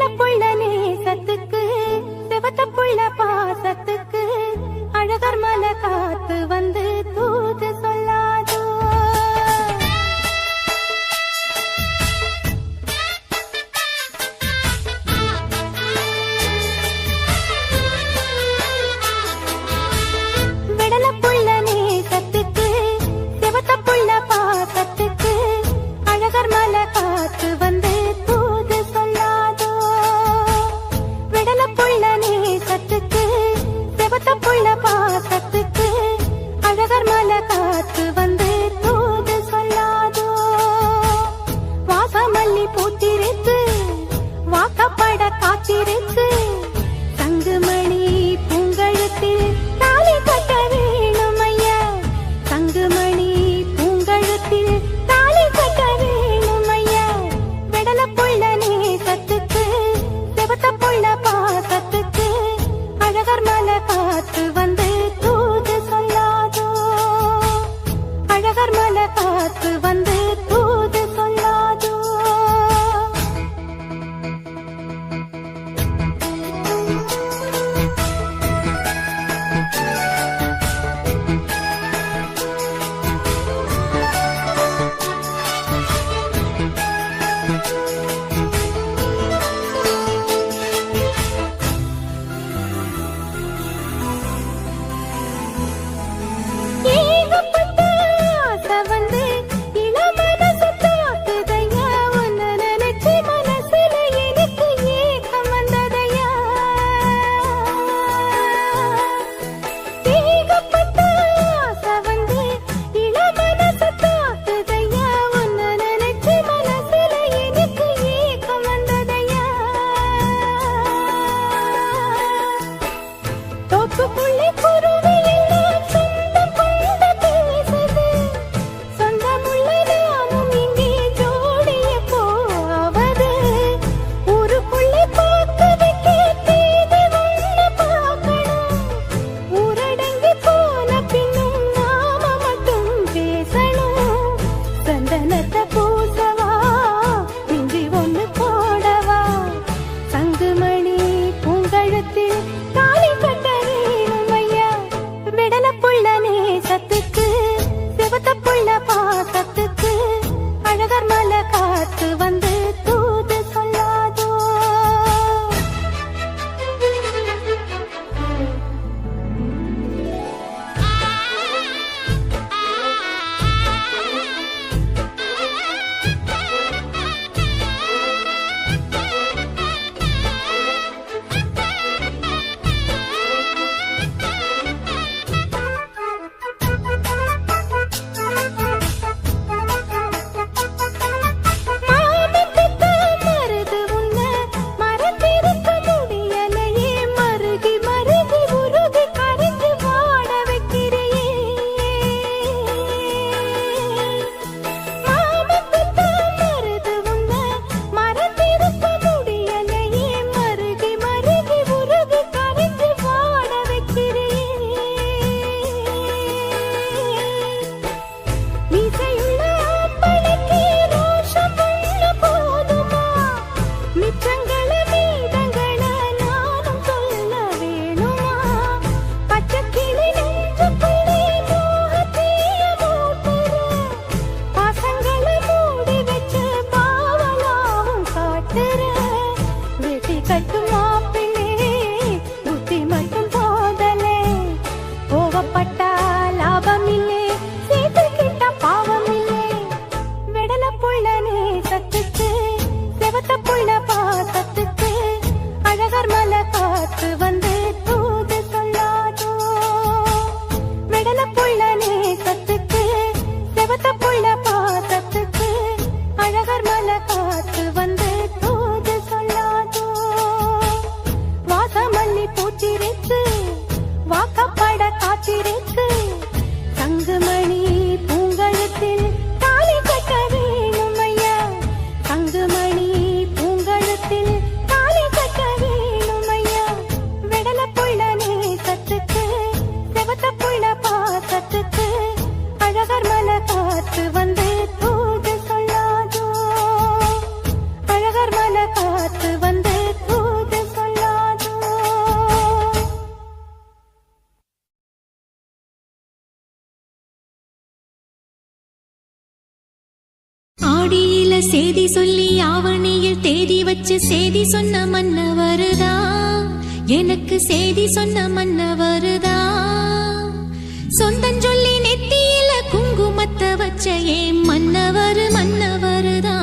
விடல புள்ள நேசத்துக்கு செவத்த புள்ள பாசத்துக்கு அழகர் மலை காத்து வந்து தூது சொல்லாதோ. விடல புள்ள நேசத்துக்கு செவத்த புள்ள பாசத்துக்கு அழகர் மலை காத்து வந்து தூது சொல்லாதோ. விடல புள்ள நேசத்துக்கு செவத்த புள்ள பாசத்துக்கு அழகர் மலை காத்து வந்து தூது சொல்லாதோ. வாசமல்லி பூத்திருக்கு வாக்கப்பட காத்திருக்கு தங்குமணி பூங்கழுத்தில் தாலி கட்ட வேணும் ஐயா. தங்குமணி பூங்கழுத்தில் தாலி கட்ட வேணும் ஐயா. விடல புள்ள நேசத்துக்கு செவத்த புள்ள பாசத்துக்கு அழகர் மலை காத்து வந்து தூது சொல்லாதோ. அழகர் மலை காத்து வந்து தூது சொல்லாதோ. ஏகப்பட்ட ஆசை வந்து இளமனசு தாக்குதையா. உன்னை நினைச்சு மனசுல எனக்கு ஏக்கம் வந்ததையா. ஏகப்பட்ட ஆசை வந்து இளமனசு தாக்குதையா. உன்னை நினைச்சு மனசுல எனக்கு ஏக்கம் வந்ததையா. தோப்புக்குள்ளே குருவி எல்லாம் சொந்தம் கொண்டு பேசுது. சொந்தமுள்ள நாமும் இங்கே ஜோடிய போவது. ஊருக்குள்ளே பார்க்க வைக்க தேதி ஒண்ணு பார்க்கணும். ஊரடங்கி போன பின்னும் நாம மட்டும் பேசணும். சந்தனத்தை பூசவா இஞ்சி ஒண்ணு போடவா. தங்குமணி பூங்கழுத்தில் தாலி கட்ட வேணும் ஐயா. விடல புள்ள நேசத்துக்கு செவத்த புள்ள பாசத்துக்கு அழகர் மலை காத்து வந்து தூது சொல்லாதோ. மாமன் பெத்த மருது உன்னை மறந்திருக்க முடியலையே. மருகி மருகி உருகி கரைஞ்சு வாட வைக்கிறியே. மாமன் பெத்த மருது உன்னை மறந்திருக்க முடியலையே. மருகி மருகி உருகி கரைஞ்சு வாட வைக்கிறியே. மீசையுள்ள ஆம்பளைக்கு ரோஷம் உள்ள போதுமா. மிச்சங்கள மீதங்கள நானும் சொல்ல வேணுமா. பச்சைக்கிளி நெஞ்சுக்குள்ளே மோகத்தீய மூட்டுற. பாசங்கள மூடி வச்சு பாவலாவும் காட்டுற. வெட்டி கட்டும் மாப்பிள்ளே புத்தி மட்டும் போதலே. கோவப்பட்டா லாபம் இல்லே சேர்த்து கிட்ட பாவம் இல்லே. விடல புள்ள நேசத்துக்கு செவத்த புள்ள பாசத்துக்கு அழகர் மலை காத்து வந்து தூது சொல்லாதோ. விடல புள்ள நேசத்துக்கு செவத்த புள்ள பாசத்துக்கு அழகர் மலை காத்து வந்து தூது சேதி சொல்லி ஆவணியில் தேதி வச்சு சேதி சொன்ன மன்னவருதா, எனக்கு சேதி சொன்ன மன்னவருதா. சொந்தஞ்சொல்லி நெத்தியில குங்குமத்தை வச்ச ஏன் மன்னவர் மன்னவருதா.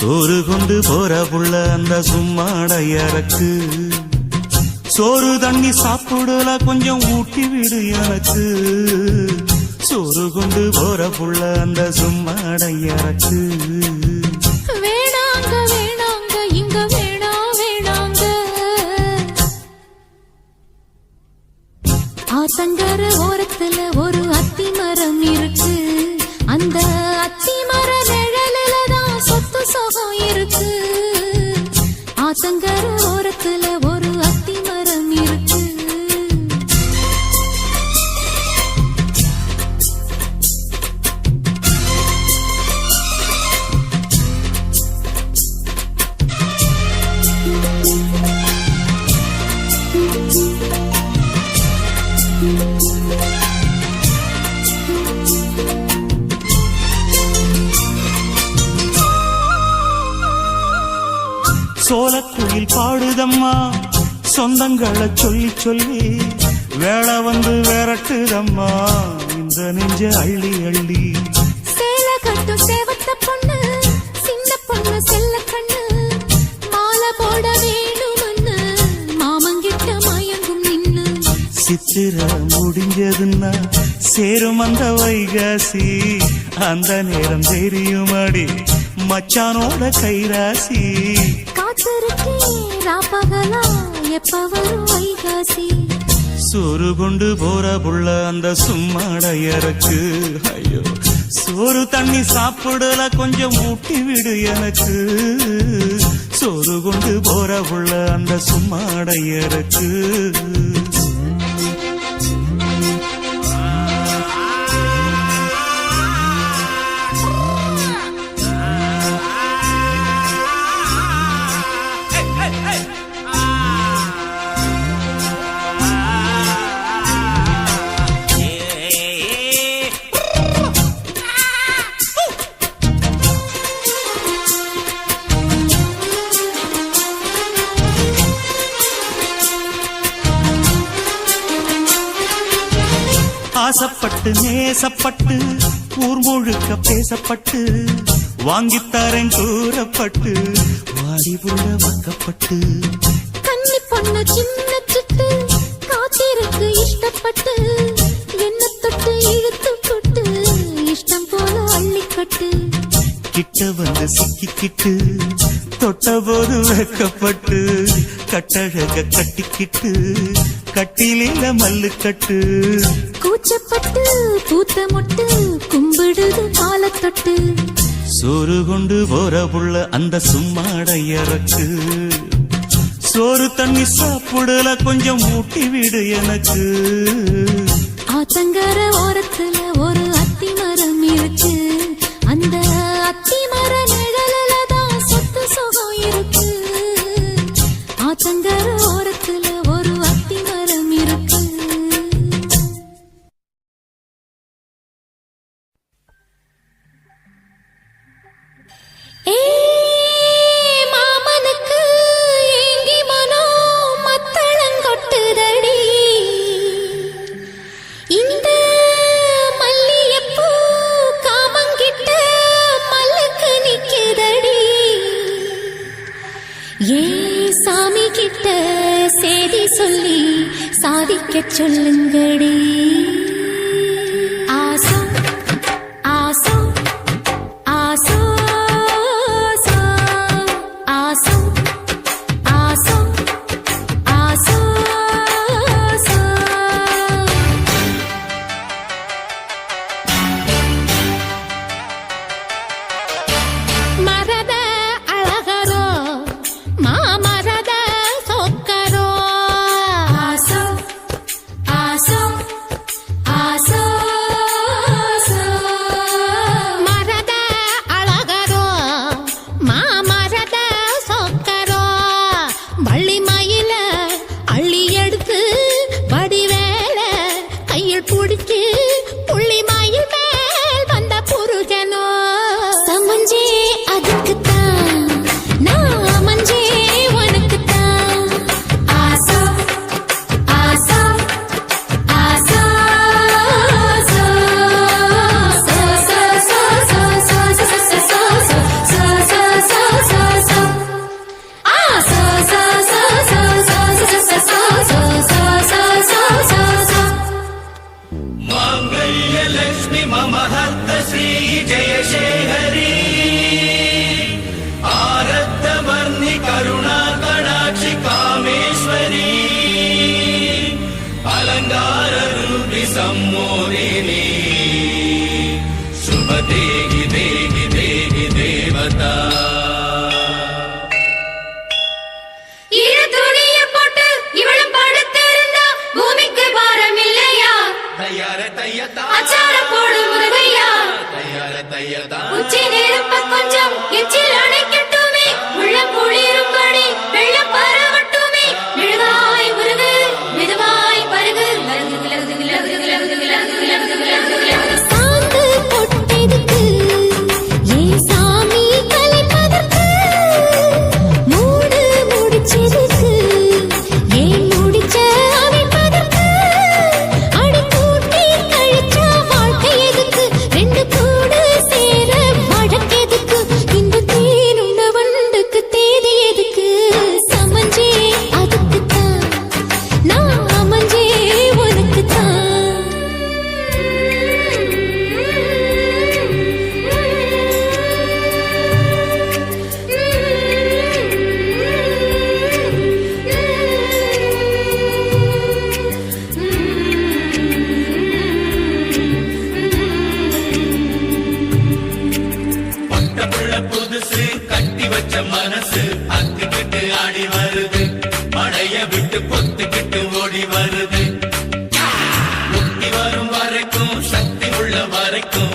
சோறு கொண்டு போற புள்ள அந்த சும்மாடையறக்கு சோறு தண்ணி சாப்பிடல கொஞ்சம் ஊட்டி விடு எனக்கு சோறு கொண்டு போற புள்ள அந்த சும்மாடையறக்கு வேணாங்க வேணாங்க இங்க வேணாங்க ஆத்தங்கர ஓரத்துல ஒரு அத்தி மரம் இருக்கு அந்த அத்தி மர நிழலில தான் சொத்து சுகம் இருக்கு ஆத்தங்கர ஓரத்துல ஒரு அத்தி மரம் இருக்கு சோலக்குயில் பாடுதம்மா சொந்தங்களை சொல்லி சொல்லி வேளை வந்து விரட்டுதம்மா இந்த நெஞ்ச அள்ளி அள்ளி சேல கட்டு சேவத்த பொண்ணு சின்ன பொண்ணு செல்ல கண்ணு மாலை போட வேணும்னு மாமங்கிட்ட மயங்கும் நின்னு சித்திர முடிஞ்சதுன்னா சேரும் அந்த வைகாசி அந்த நேரம் தெரியுமாடி மச்சானோட கைராசி காத்திருக்கே ராப்பகலா எப்ப வரும் வைகாசி சோறு கொண்டு போற புள்ள அந்த சும்மாடையறக்கு ஐயோ சோறு தண்ணி சாப்பிடல கொஞ்சம் ஊட்டி விடு எனக்கு சோறு கொண்டு போற புள்ள அந்த சும்மாடையறக்கு ஆசப்பட்டு நேசப்பட்டு ஊர் முழுக்க பேசப்பட்டு வாங்கித்தாரன் கூறப்பட்டு வாடி புள்ள வாக்கப்பட்டு கன்னி பொண்ணு சின்ன சிட்டு காத்திருக்கு இஷ்டப்பட்டு என்ன தொட்டு இழுத்து கொட்டு இஷ்டம் போல அள்ளிக்கட்டு கிட்ட வந்து சிக்கிக்கிட்டு தொட்ட போது வெக்கப்பட்டு கட்டழக கட்டிக்கிட்டு கட்டிலில மல்லு கட்டு கூச்சப்பட்டு பூத்த மொட்டு கும்பிடுது காலத்தொட்டு சோறு கொண்டு போற புள்ள அந்த சும்மாடையறக்கு சோறு தண்ணி சாப்பிடல கொஞ்சம் ஊட்டி விடு எனக்கு ஆத்தங்கர ஓரத்துல ஒரு அத்தி மரம் இருக்கு அந்த அத்தி மர நிழலில தான் சொத்து சுகம் இருக்கு ஆத்தங்கர ஓரத்துல ஒரு அத்தி மரம் இருக்கு மாமனுக்கு ஏங்கி மனோ மத்தளங்கொட்டுதடி இந்த மல்லியப்பூ காமங்கிட்ட மல்லுக்கு நிக்குதடி ஏ சாமி கிட்ட சேதி சொல்லி சாதிக்க சொல்லுங்கடி ஆசோ ஆசோ ஆசோ ஆசோ ஆசோ ஆசோ மரத அழகரோ மாமரத சொக்கரோ ஆசோ ஆசோ महत्त श्री जयशेखरी आरत्त वर्णि करुणा कटाक्षि कामेश्वरी अलंकार रूपि सम्मोहिनी शुभ देहि देहि देहि देवता இரு துணிய போட்டு இவளும் படுத்திருந்தா பூமிக்கு பாரம் இல்லையா तैयार तैयता அச்சாரம் போடு முருகையா तैयार तैयता உச்சி நெருப்ப கொஞ்சம் எச்சில் அணைக்கட்டுமே உள்ளம் குளிரும்படி வெள்ளம் பரவட்டுமே மெழுகாய் முருகு மெதுவாய் பருகு லகு லகு லகு லகு லகு லகு லகு சாந்து பொட்டெடுத்து ஏன் சாமி கலைப்பதற்கு மூடு முடிச்சதுக்கு ஏன் முடிச்ச அமைப்பதற்கு அடி கூட்டி கழிச்சா வாழ்க்கை எதுக்கு ரெண்டு கூடு சேர வழக்கெதுக்கு இந்த தேனுண்ட வண்டுக்கு தேதி எதுக்கு சமஞ்சே அதுக்குத்தான் நான் அமைஞ்சே பட்டப்புள்ள புதுசு கட்டி வச்ச மனசு அத்துக்கிட்டு ஆடி வருது மழைய விட்டு பொத்துக்கிட்டு ஓடி வருது முட்டி வரும் வரைக்கும் சக்தி உள்ள வரைக்கும்